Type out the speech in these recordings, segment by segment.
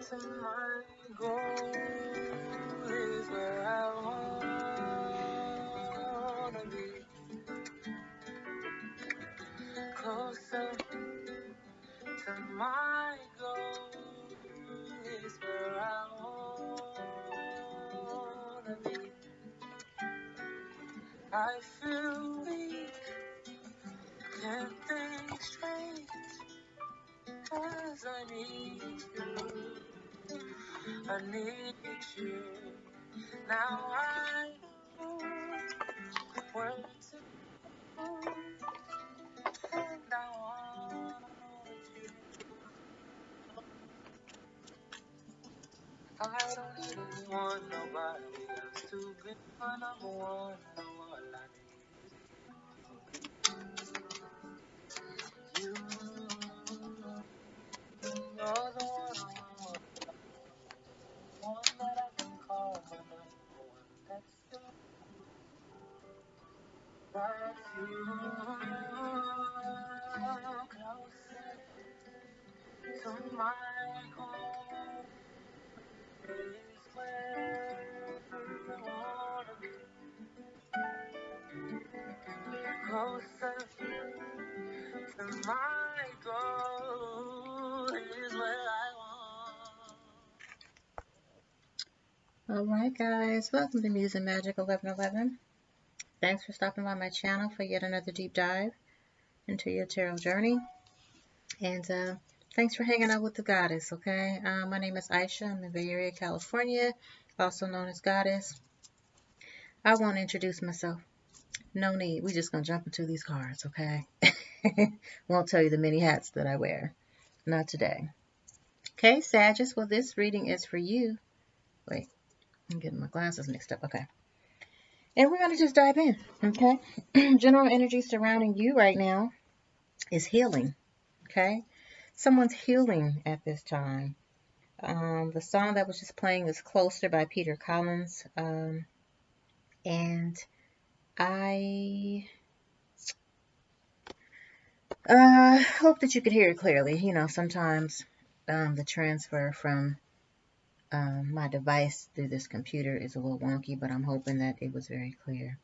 to my goal is where I wanna be. Closer to my goal is where I wanna be. I feel weak, can't think straight, 'cause I need you. I need you. Now I know where to go, and I want you. I don't even want nobody else to be my number one. No, all I need is you. You're the one that I can call my number one. That's you. That's you. Closer to my goal is where I wanna be. Closer to my goal is where I want. All right, guys, welcome to Muse and Magic 1111. Thanks for stopping by my channel for yet another deep dive into your tarot journey. And thanks for hanging out with the goddess, okay? My name is Aisha. I'm in Bay Area, California, also known as Goddess. I won't introduce myself. No need. We're just going to jump into these cards, okay? Won't tell you the many hats that I wear. Not today. Okay, Sagittarius, well, this reading is for you. Wait, I'm getting my glasses mixed up. Okay. And we're going to just dive in, okay? General energy surrounding you right now is healing, okay? Someone's healing at this time. The song that was just playing is Closer by Peter Collins. And I hope that you could hear it clearly. You know, sometimes the transfer from my device through this computer is a little wonky, but I'm hoping that it was very clear.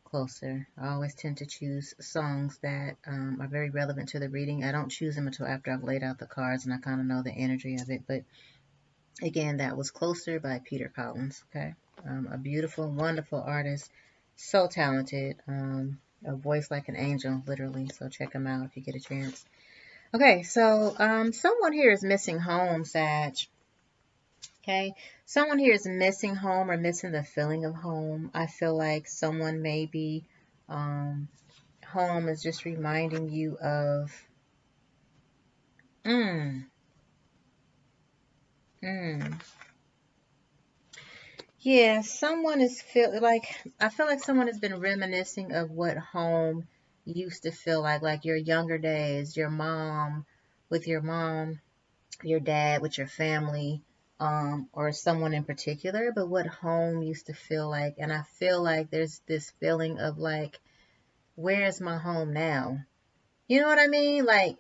Closer. I always tend to choose songs that are very relevant to the reading. I don't choose them until after I've laid out the cards and I kind of know the energy of it. But again, that was Closer by Peter Collins. Okay, a beautiful, wonderful artist, so talented, a voice like an angel, literally. So check him out if you get a chance. Okay, so someone here is missing home, Sag. Okay, someone here is missing home or missing the feeling of home. I feel like someone maybe home is just reminding you of yeah, someone is I feel like someone has been reminiscing of what home used to feel like your younger days, your mom, your dad, with your family, or someone in particular, but what home used to feel like. And I feel like there's this feeling of like, where's my home now? You know what I mean? Like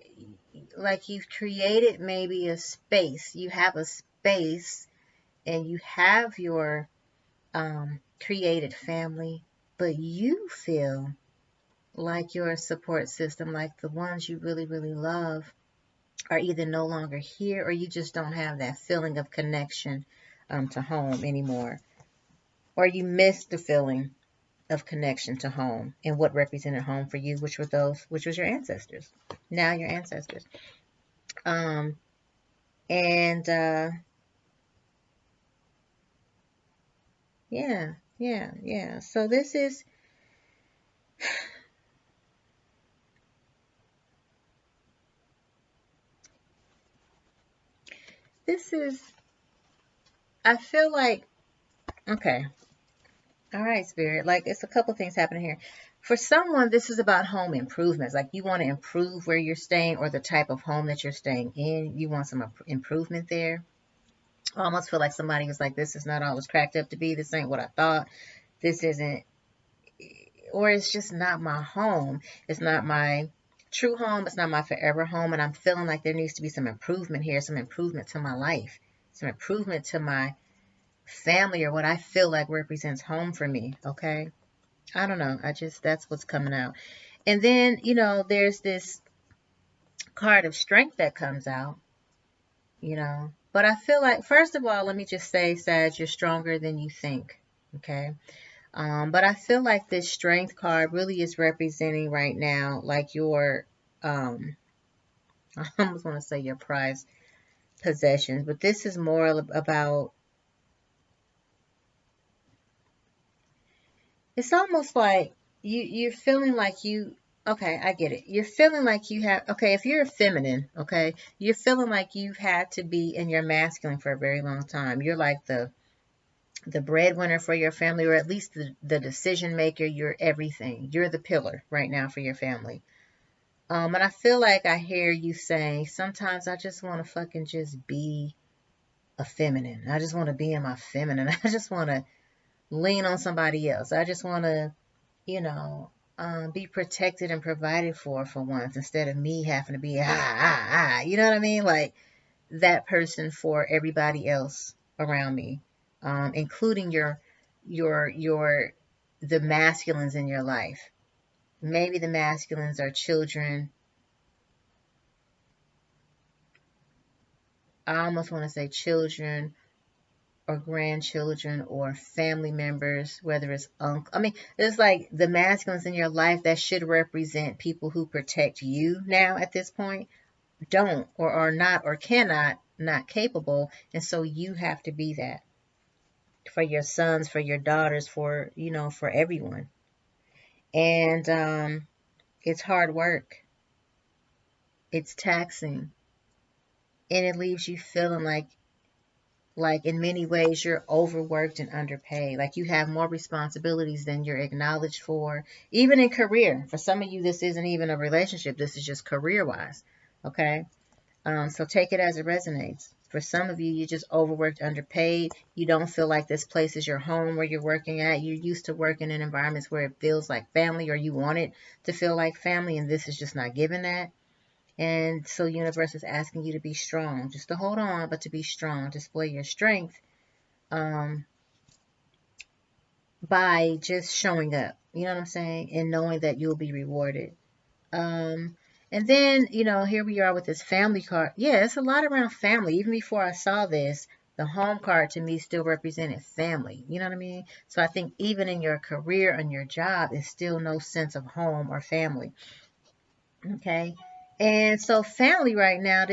you've created maybe a space. You have a space and you have your created family, but you feel like your support system, like the ones you really, really love, are either no longer here or you just don't have that feeling of connection to home anymore. Or you miss the feeling of connection to home and what represented home for you, which was your ancestors. Now your ancestors. Yeah. So this is I feel like, okay. All right, Spirit. Like, it's a couple things happening here. For someone, this is about home improvements. Like, you want to improve where you're staying or the type of home that you're staying in. You want some improvement there. I almost feel like somebody was like, this is not all it's cracked up to be. This ain't what I thought. This isn't, or it's just not my home. It's not my true home. It's not my forever home. And I'm feeling like there needs to be some improvement here, some improvement to my life. some improvement to my family or what I feel like represents home for me. Okay. I don't know. That's what's coming out. And then, there's this card of strength that comes out, But I feel like, first of all, let me just say, Sag, you're stronger than you think. Okay. But I feel like this strength card really is representing right now, like your, I almost want to say your prized possessions, but this is more about, it's almost like you're feeling like okay, I get it. You're feeling like you have, okay, if you're a feminine, okay, you're feeling like you've had to be in your masculine for a very long time. You're like the breadwinner for your family, or at least the decision maker. You're everything. You're the pillar right now for your family. And I feel like I hear you saying, sometimes I just want to fucking just be a feminine. I just want to be in my feminine. I just want to lean on somebody else. I just want to, you know, be protected and provided for once, instead of me having to be you know what I mean? Like that person for everybody else around me, including your the masculines in your life. Maybe the masculines are children. I almost want to say children or grandchildren or family members, whether it's uncle. I mean, it's like the masculines in your life that should represent people who protect you now at this point don't, or are not, or cannot, not capable. And so you have to be that for your sons, for your daughters, for everyone. And it's hard work. It's taxing. And it leaves you feeling like in many ways you're overworked and underpaid. Like you have more responsibilities than you're acknowledged for. Even in career. For some of you, this isn't even a relationship. This is just career-wise. Okay? So take it as it resonates. For some of you, you're just overworked, underpaid. You don't feel like this place is your home where you're working at. You're used to working in environments where it feels like family, or you want it to feel like family, and this is just not giving that. And so universe is asking you to be strong, just to hold on, but to be strong, display your strength by just showing up, you know what I'm saying? And knowing that you'll be rewarded. And then, here we are with this family card. Yeah, it's a lot around family. Even before I saw this, the home card to me still represented family. You know what I mean? So I think even in your career and your job, there's still no sense of home or family. Okay. And so family right now,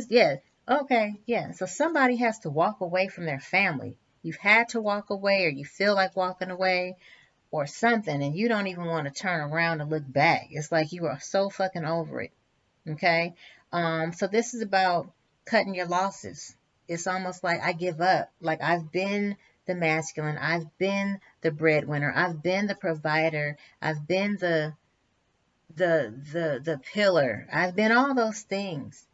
yeah. Okay. Yeah. So somebody has to walk away from their family. You've had to walk away, or you feel like walking away, or something, and you don't even want to turn around and look back. It's like you are so fucking over it. Okay. So this is about cutting your losses. It's almost like I give up. Like I've been the masculine, I've been the breadwinner, I've been the provider, I've been the pillar. I've been all those things.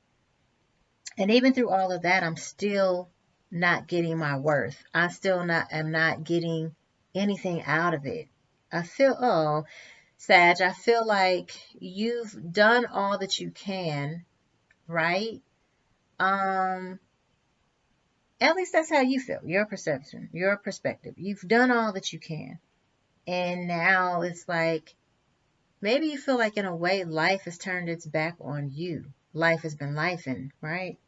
And even through all of that, I'm still not getting my worth. I'm not getting anything out of it. Sag, I feel like you've done all that you can, right? At least that's how you feel. Your perception, your perspective. You've done all that you can. And now it's like, maybe you feel like in a way life has turned its back on you. Life has been lifing, right?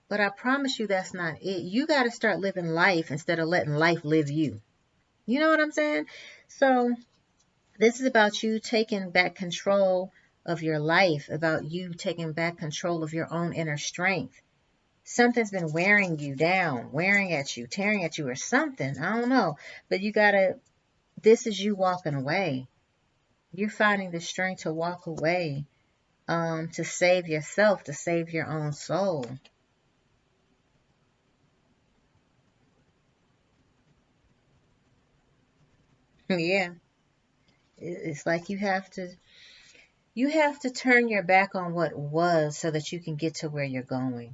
But I promise you that's not it. You got to start living life instead of letting life live you. You know what I'm saying? So this is about you taking back control of your life, about you taking back control of your own inner strength. Something's been wearing you down, wearing at you, tearing at you, or something. I don't know. But this is you walking away. You're finding the strength to walk away, to save yourself, to save your own soul. Yeah. It's like you have to turn your back on what was so that you can get to where you're going.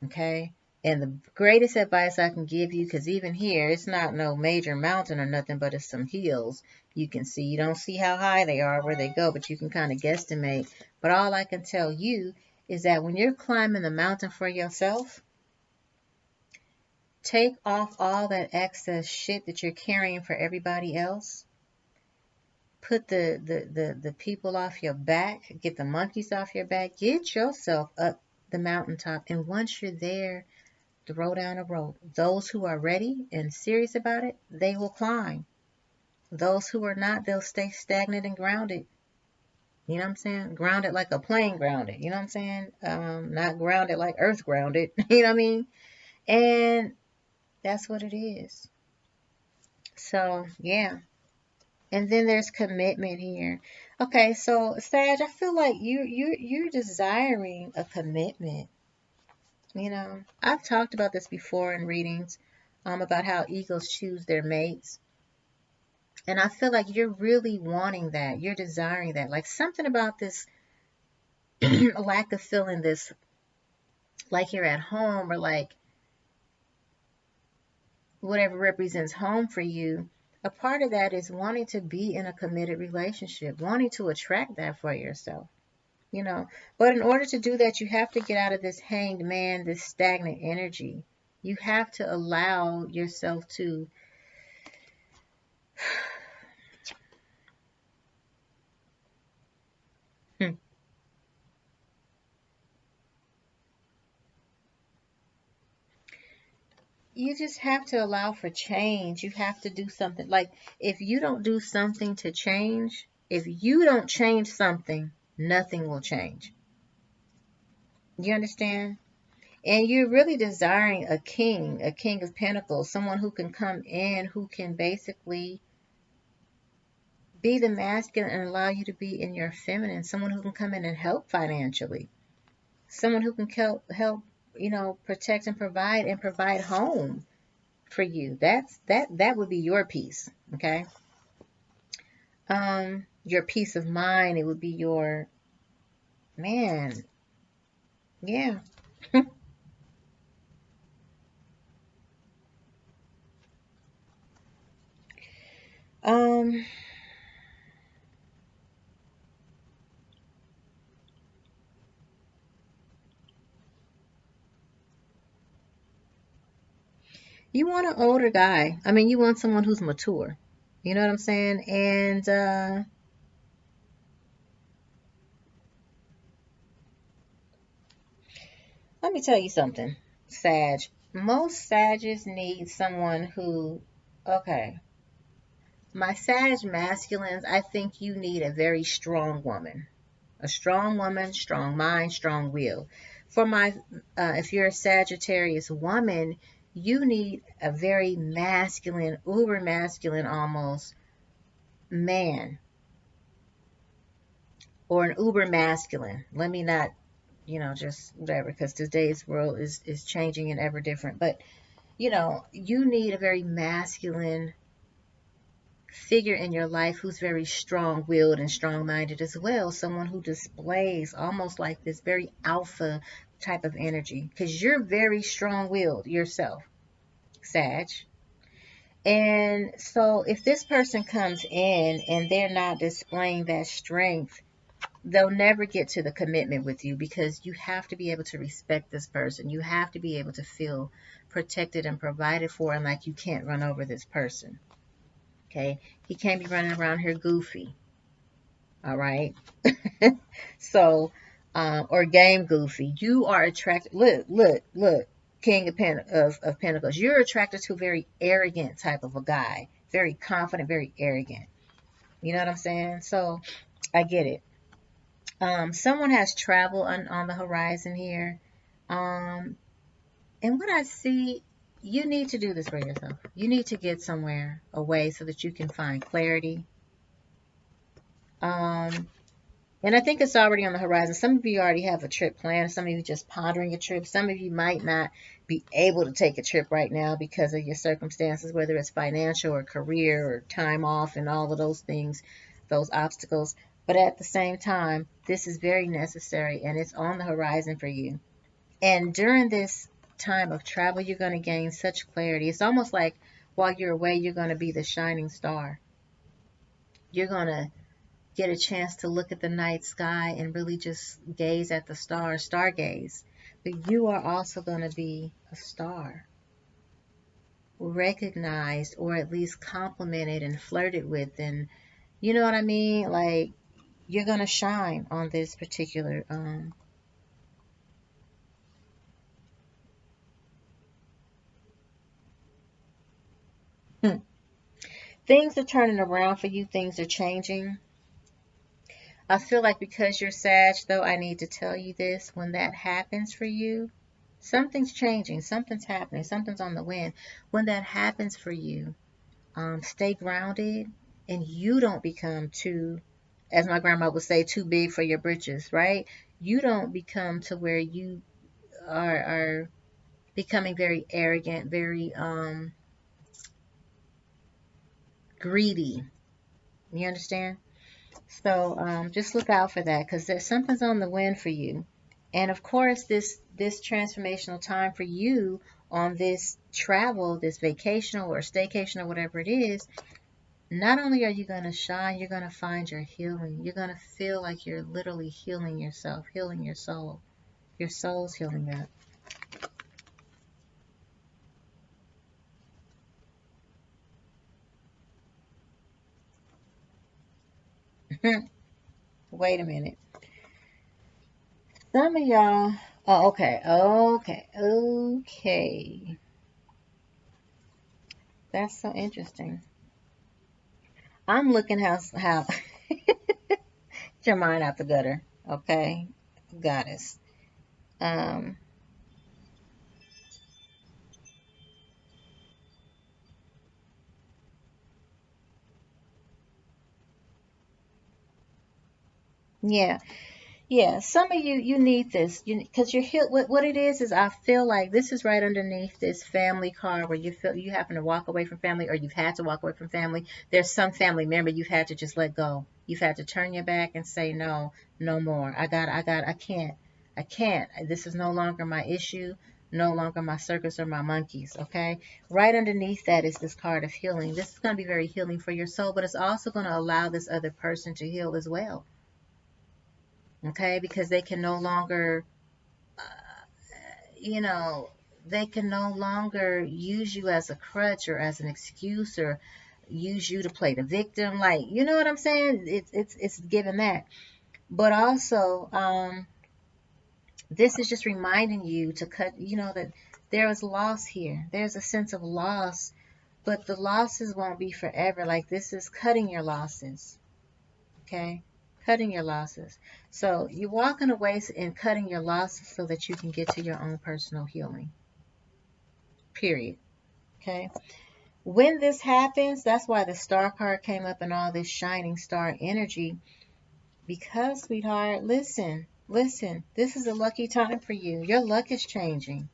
Okay? And the greatest advice I can give you, because even here, it's not no major mountain or nothing, but it's some hills you can see. You don't see how high they are, where they go, but you can kind of guesstimate. But all I can tell you is that when you're climbing the mountain for yourself, take off all that excess shit that you're carrying for everybody else. Put the people off your back, get the monkeys off your back, get yourself up the mountaintop. And once you're there, throw down a rope. Those who are ready and serious about it, they will climb. Those who are not, they'll stay stagnant and grounded. You know what I'm saying? Grounded like a plane grounded. You know what I'm saying? Not grounded like earth grounded. You know what I mean? And that's what it is. So, yeah. And then there's commitment here. Okay, so Sag, I feel like you're desiring a commitment. You know, I've talked about this before in readings, about how eagles choose their mates. And I feel like you're really wanting that. You're desiring that. Like something about this lack of feeling this like you're at home, or like whatever represents home for you. A part of that is wanting to be in a committed relationship, wanting to attract that for yourself, you know. But in order to do that, you have to get out of this hanged man, this stagnant energy. You have to allow yourself to you just have to allow for change. You have to do something. Like if you don't do something to change, if you don't change something, nothing will change. You understand? And you're really desiring a king of pentacles, someone who can come in, who can basically be the masculine and allow you to be in your feminine, someone who can come in and help financially, someone who can help, you know, protect and provide home for you. That would be your peace, okay? Your peace of mind, it would be your, man, yeah. um you want an older guy. I mean, you want someone who's mature. You know what I'm saying? And let me tell you something, Sag. Most Sages need someone who, okay, my Sag masculines, I think you need a very strong woman. A strong woman, strong mind, strong will. For my, if you're a Sagittarius woman, you need a very masculine, uber masculine almost man, or an uber masculine. Let me not, you know, just whatever, because today's world is changing and ever different. But you know, you need a very masculine figure in your life who's very strong-willed and strong-minded as well. Someone who displays almost like this very alpha type of energy, because you're very strong-willed yourself, Sag. And so if this person comes in and they're not displaying that strength, they'll never get to the commitment with you, because you have to be able to respect this person. You have to be able to feel protected and provided for, and like you can't run over this person. Okay? He can't be running around here goofy. All right? So, or game goofy. You are attracted. Look. King of Pentacles. You're attracted to a very arrogant type of a guy. Very confident, very arrogant. You know what I'm saying? So, I get it. Someone has travel on the horizon here. And what I see, you need to do this for yourself. You need to get somewhere away so that you can find clarity. And I think it's already on the horizon. Some of you already have a trip planned. Some of you just pondering a trip. Some of you might not be able to take a trip right now because of your circumstances, whether it's financial or career or time off and all of those things, those obstacles. But at the same time, this is very necessary and it's on the horizon for you. And during this time of travel, you're going to gain such clarity. It's almost like while you're away, you're going to be the shining star. You're going to get a chance to look at the night sky and really just gaze at the stars, stargaze. But you are also going to be a star, recognized or at least complimented and flirted with. And you know what I mean? Like, you're going to shine on this particular things are turning around for you. Things are changing. I feel like because you're Sag, though, I need to tell you this. When that happens for you, something's changing. Something's happening. Something's on the wind. When that happens for you, stay grounded and you don't become too, as my grandma would say, too big for your britches, right? You don't become to where you are becoming very arrogant, very greedy. You understand? So just look out for that because there's something's on the wind for you. And of course, this transformational time for you on this travel, this vacational or staycation or whatever it is, not only are you going to shine, you're going to find your healing. You're going to feel like you're literally healing yourself, healing your soul. Your soul's healing up. Wait a minute. Some of y'all, oh, okay. That's so interesting. I'm looking how get your mind out the gutter, okay, goddess. Um, yeah, yeah. Some of you need this, because you're healed. What it is I feel like this is right underneath this family card where you feel you happen to walk away from family or you've had to walk away from family. There's some family member you've had to just let go. You've had to turn your back and say no, no more. I can't. This is no longer my issue. No longer my circus or my monkeys. Okay. Right underneath that is this card of healing. This is going to be very healing for your soul, but it's also going to allow this other person to heal as well. Okay, because they can no longer, you know, they can no longer use you as a crutch or as an excuse or use you to play the victim. Like, you know what I'm saying? It's given that. But also, this is just reminding you to cut, that there is loss here. There's a sense of loss, but the losses won't be forever. Like, this is cutting your losses. Okay, cutting your losses. So you're walking away and cutting your losses so that you can get to your own personal healing. Period. Okay. When this happens, that's why the star card came up and all this shining star energy. Because, sweetheart, listen, this is a lucky time for you. Your luck is changing.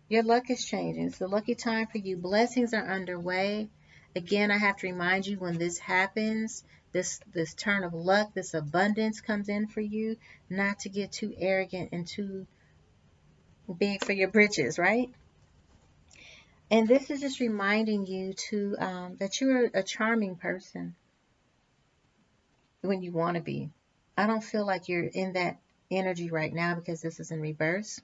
Your luck is changing. It's a lucky time for you. Blessings are underway. Again, I have to remind you, when this happens, this turn of luck, this abundance comes in for you, not to get too arrogant and too big for your britches, right? And this is just reminding you to that you're a charming person when you want to be. I don't feel like you're in that energy right now because this is in reverse.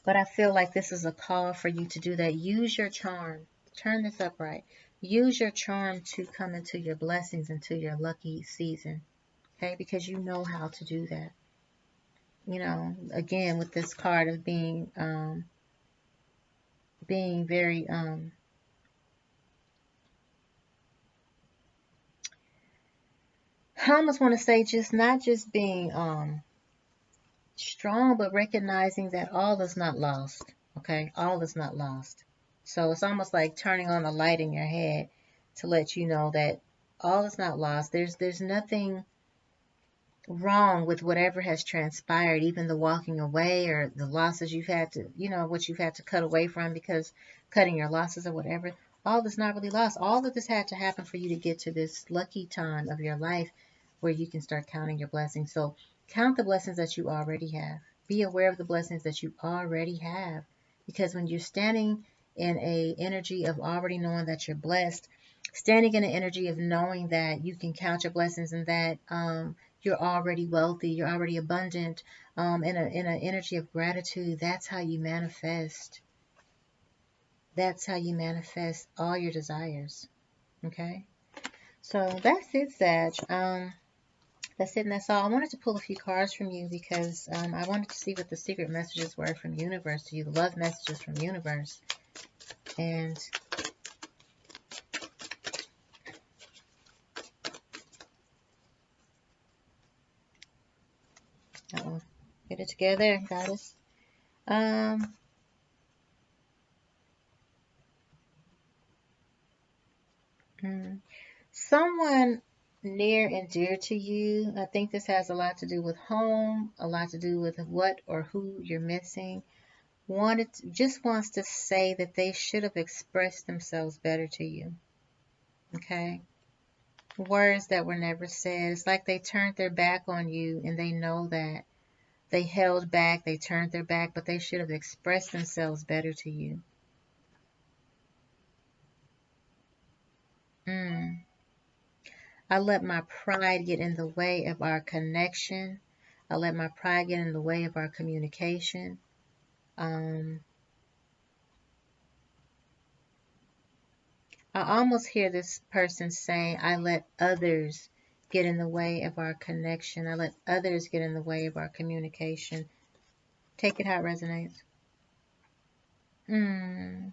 But I feel like this is a call for you to do that. Use your charm. Turn this upright. Use your charm to come into your blessings, into your lucky season. Okay? Because you know how to do that. Again, with this card of being very I almost want to say just not just being strong, but recognizing that all is not lost. Okay? All is not lost. So it's almost like turning on a light in your head to let you know that all is not lost. There's nothing wrong with whatever has transpired, even the walking away or the losses you've had to, what you've had to cut away from because cutting your losses or whatever. All is not really lost. All of this had to happen for you to get to this lucky time of your life where you can start counting your blessings. So count the blessings that you already have. Be aware of the blessings that you already have. Because when you're standing in a energy of already knowing that you're blessed, standing in the energy of knowing that you can count your blessings and that you're already wealthy, you're already abundant, in an energy of gratitude. That's how you manifest. That's how you manifest all your desires. Okay? So that's it, Sag. That's it, and that's all. I wanted to pull a few cards from you because I wanted to see what the secret messages were from universe to you, the love messages from universe. And get it together, goddess. Um, Someone near and dear to you. I think this has a lot to do with home, a lot to do with what or who you're missing. Just wants to say that they should have expressed themselves better to you. Okay? Words that were never said. It's like they turned their back on you and they know that. They held back, they turned their back, but they should have expressed themselves better to you. Mm. I let my pride get in the way of our connection. I let my pride get in the way of our communication. I almost hear this person saying, I let others get in the way of our connection. I let others get in the way of our communication. Take it how it resonates. Mm.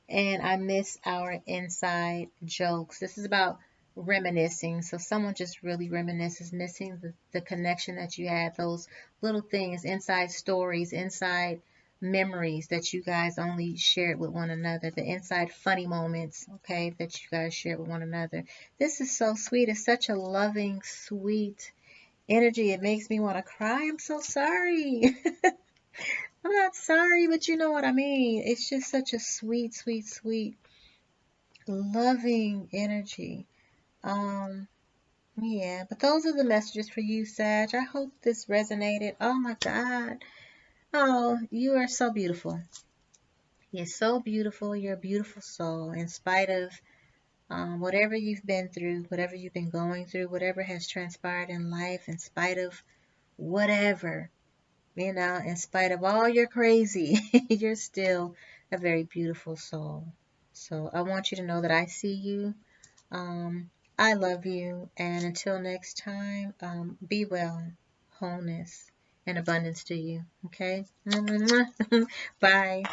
And I miss our inside jokes. This is about reminiscing. So someone just really reminisces, missing the connection that you had, those little things, inside stories, inside memories that you guys only shared with one another, the inside funny moments, okay, that you guys shared with one another. This is so sweet. It's such a loving, sweet energy. It makes me want to cry. I'm so sorry. I'm not sorry, but you know what I mean. It's just such a sweet, sweet, sweet, loving energy. Um, yeah, but those are the messages for you, Sag. I hope this resonated. Oh my God. Oh, you are so beautiful. You're so beautiful. You're a beautiful soul. In spite of whatever you've been through, whatever you've been going through, whatever has transpired in life, in spite of whatever, in spite of all your crazy, you're still a very beautiful soul. So I want you to know that I see you. I love you. And until next time, be well, wholeness, and abundance to you. Okay? Bye.